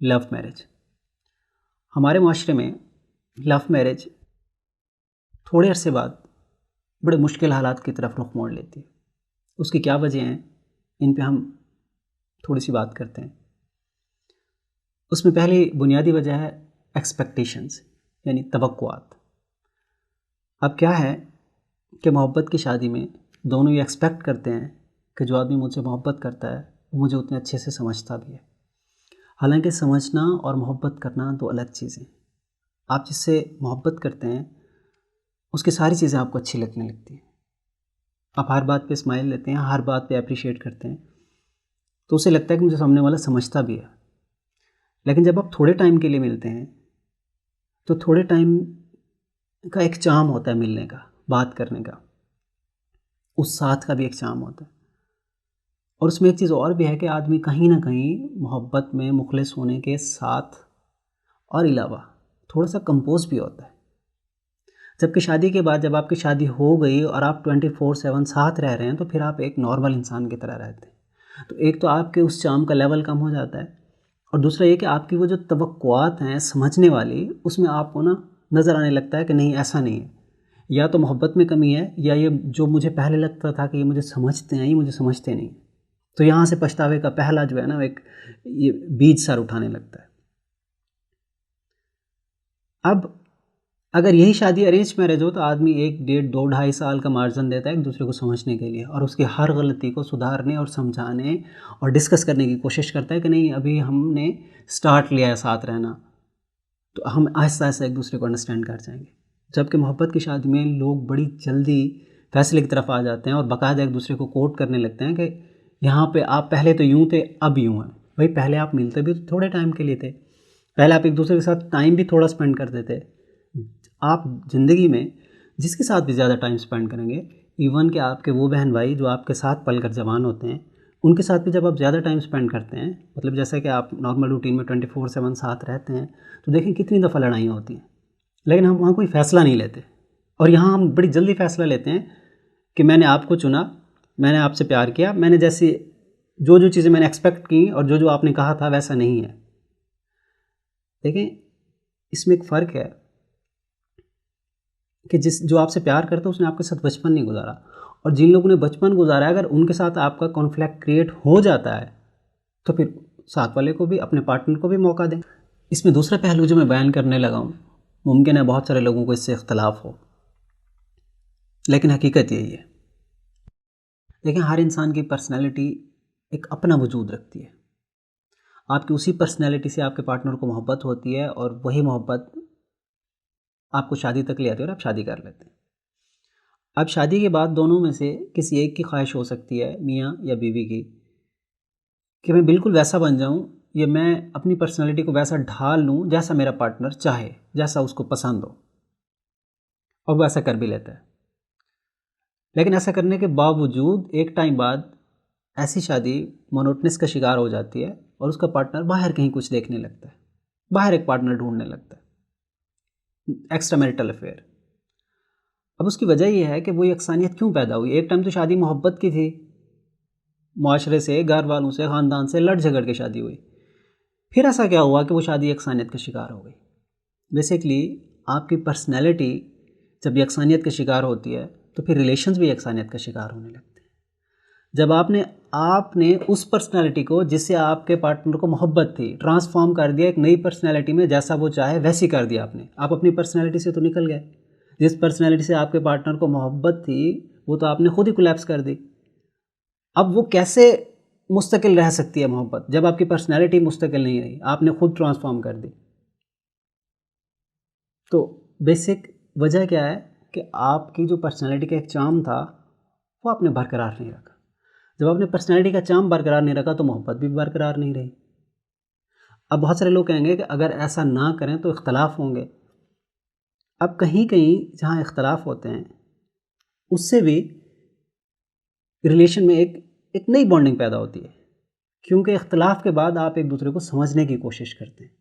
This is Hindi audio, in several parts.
Love marriage. हमारे माशरे में लव मैरिज थोड़े अरसे बाद बड़े मुश्किल हालात की तरफ रुख मोड़ लेती है। उसकी क्या वजह हैं, इन पे हम थोड़ी सी बात करते हैं। उसमें पहली बुनियादी वजह है एक्सपेक्टेशंस, यानी तवक्कुआत। अब क्या है कि मोहब्बत की शादी में दोनों ये एक्सपेक्ट करते हैं कि जो आदमी मुझसे मोहब्बत करता है वो मुझे उतने अच्छे से समझता भी है। हालांकि समझना और मोहब्बत करना दो अलग चीज़ें। आप जिससे मोहब्बत करते हैं उसकी सारी चीज़ें आपको अच्छी लगने लगती हैं। आप हर बात पे स्माइल लेते हैं, हर बात पे अप्रिशिएट करते हैं, तो उसे लगता है कि मुझे सामने वाला समझता भी है। लेकिन जब आप थोड़े टाइम के लिए मिलते हैं तो थोड़े टाइम का एक चार्म होता है मिलने का, बात करने का, उस साथ का भी एक चार्म होता है। और उसमें एक चीज़ और भी है कि आदमी कहीं ना कहीं मोहब्बत में मुखलिस होने के साथ और अलावा थोड़ा सा कंपोज भी होता है। जबकि शादी के बाद जब आपकी शादी हो गई और आप 24/7 साथ रह रहे हैं तो फिर आप एक नॉर्मल इंसान की तरह रहते हैं। तो एक तो आपके उस चार्म का लेवल कम हो जाता है, और दूसरा ये कि आपकी वो जो तवक्कुआत हैं समझने वाली, उसमें आपको ना नज़र आने लगता है कि नहीं, ऐसा नहीं है, या तो मोहब्बत में कमी है, या ये जो मुझे पहले लगता था कि ये मुझे समझते हैं, ये मुझे समझते नहीं। तो यहाँ से पछतावे का पहला जो है ना, एक ये बीज सर उठाने लगता है। अब अगर यही शादी अरेंज मैरिज हो तो आदमी 1, 1.5, 2, 2.5 साल का मार्जिन देता है एक दूसरे को समझने के लिए, और उसकी हर गलती को सुधारने और समझाने और डिस्कस करने की कोशिश करता है कि नहीं, अभी हमने स्टार्ट लिया है साथ रहना, तो हम आहिस्ता आहिस्ता एक दूसरे को अंडरस्टैंड कर जाएंगे। जबकि मोहब्बत की शादी में लोग बड़ी जल्दी फैसले की तरफ आ जाते हैं और बाकायदा एक दूसरे को कोट करने लगते हैं कि यहाँ पे आप पहले तो यूँ थे, अब यूँ हैं। भाई, पहले आप मिलते भी तो थोड़े टाइम के लिए थे, पहले आप एक दूसरे के साथ टाइम भी थोड़ा स्पेंड करते थे। आप ज़िंदगी में जिसके साथ भी ज़्यादा टाइम स्पेंड करेंगे, इवन कि आपके वो बहन भाई जो आपके साथ पलकर जवान होते हैं, उनके साथ भी जब आप ज़्यादा टाइम स्पेंड करते हैं, मतलब जैसा कि आप नॉर्मल रूटीन में 24/7 साथ रहते हैं, तो देखें कितनी दफ़ा लड़ाइयाँ होती हैं, लेकिन हम वहाँ कोई फ़ैसला नहीं लेते। और यहाँ हम बड़ी जल्दी फ़ैसला लेते हैं कि मैंने आपको चुना, मैंने आपसे प्यार किया, मैंने जैसी जो जो चीज़ें मैंने एक्सपेक्ट की और जो जो आपने कहा था वैसा नहीं है। देखें, इसमें एक फ़र्क है कि जो आपसे प्यार करता है उसने आपके साथ बचपन नहीं गुजारा, और जिन लोगों ने बचपन गुजारा है, अगर उनके साथ आपका कॉन्फ्लिक्ट क्रिएट हो जाता है तो फिर साथ वाले को भी, अपने पार्टनर को भी मौका दें। इसमें दूसरा पहलू जो मैं बयान करने लगा हूँ, मुमकिन है बहुत सारे लोगों को इससे इख्तलाफ हो, लेकिन हकीकत यही है। लेकिन हर इंसान की पर्सनैलिटी एक अपना वजूद रखती है। आपकी उसी पर्सनैलिटी से आपके पार्टनर को मोहब्बत होती है, और वही मोहब्बत आपको शादी तक ले आती है और आप शादी कर लेते हैं। अब शादी के बाद दोनों में से किसी एक की ख्वाहिश हो सकती है, मियाँ या बीवी की, कि मैं बिल्कुल वैसा बन जाऊँ, या मैं अपनी पर्सनैलिटी को वैसा ढाल लूँ जैसा मेरा पार्टनर चाहे, जैसा उसको पसंद हो, और वो ऐसा कर भी लेता है। लेकिन ऐसा करने के बावजूद एक टाइम बाद ऐसी शादी मोनोटोनस का शिकार हो जाती है, और उसका पार्टनर बाहर कहीं कुछ देखने लगता है, बाहर एक पार्टनर ढूंढने लगता है, एक्स्ट्रा मैरिटल अफेयर। अब उसकी वजह यह है कि वो यकसानियत क्यों पैदा हुई। एक टाइम तो शादी मोहब्बत की थी, माशरे से, घर वालों से, ख़ानदान से लड़ झगड़ के शादी हुई। फिर ऐसा क्या हुआ कि वो शादी यकसानियत का शिकार हो गई। बेसिकली आपकी पर्सनैलिटी जब यकसानियत का शिकार होती है तो फिर रिलेशंस भी यकसानियत का शिकार होने लगते हैं। जब आपने उस पर्सनैलिटी को, जिससे आपके पार्टनर को मोहब्बत थी, ट्रांसफॉर्म कर दिया एक नई पर्सनैलिटी में, जैसा वो चाहे वैसी कर दिया आपने। आप अपनी पर्सनैलिटी से तो निकल गए। जिस पर्सनैलिटी से आपके पार्टनर को मोहब्बत थी वो तो आपने खुद ही कोलैप्स कर दी। अब वो कैसे मुस्तकिल रह सकती है मोहब्बत, जब आपकी पर्सनैलिटी मुस्तकिल नहीं रही, आपने खुद ट्रांसफॉर्म कर दी। तो बेसिक वजह क्या है कि आपकी जो पर्सनैलिटी का एक चार्म था वो आपने बरकरार नहीं रखा। जब आपने पर्सनैलिटी का चार्म बरकरार नहीं रखा तो मोहब्बत भी बरकरार नहीं रही। अब बहुत सारे लोग कहेंगे कि अगर ऐसा ना करें तो इख्तलाफ होंगे। अब कहीं कहीं जहाँ इख्तलाफ होते हैं उससे भी रिलेशन में एक नई बॉन्डिंग पैदा होती है, क्योंकि इख्तलाफ के बाद आप एक दूसरे को समझने की कोशिश करते हैं।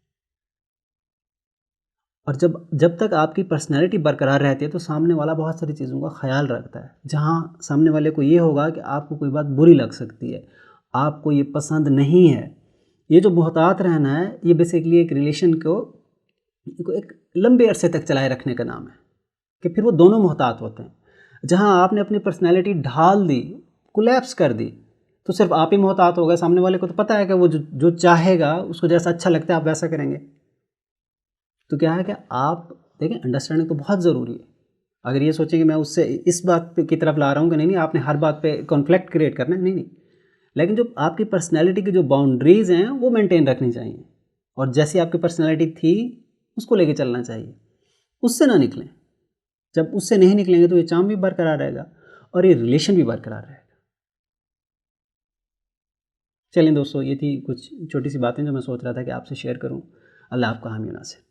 और जब तक आपकी पर्सनैलिटी बरकरार रहती है तो सामने वाला बहुत सारी चीज़ों का ख्याल रखता है। जहाँ सामने वाले को ये होगा कि आपको कोई बात बुरी लग सकती है, आपको ये पसंद नहीं है, ये जो मोहतात रहना है, ये बेसिकली एक रिलेशन को एक लंबे अरसे तक चलाए रखने का नाम है, कि फिर वो दोनों मोहतात होते हैं। जहाँ आपने अपनी पर्सनैलिटी ढाल दी, कोलैप्स कर दी, तो सिर्फ आप ही मोहतात हो गए, सामने वाले को तो पता है कि वो जो चाहेगा, उसको जैसा अच्छा लगता है आप वैसा करेंगे। तो क्या है कि आप देखें, अंडरस्टैंडिंग तो बहुत ज़रूरी है। अगर ये सोचें कि मैं उससे इस बात की तरफ ला रहा हूँ कि नहीं आपने हर बात पे कॉन्फ्लिक्ट क्रिएट करना है, नहीं, लेकिन जो आपकी पर्सनैलिटी की जो बाउंड्रीज़ हैं वो मेंटेन रखनी चाहिए, और जैसी आपकी पर्सनैलिटी थी उसको लेके चलना चाहिए, उससे ना निकलें। जब उससे नहीं निकलेंगे तो ये चार्म भी बरकरार रहेगा और ये रिलेशन भी बरकरार रहेगा। चलिए दोस्तों, ये थी कुछ छोटी सी बातें जो मैं सोच रहा था कि आपसे शेयर करूं। अल्लाह आपका हामी नासिर।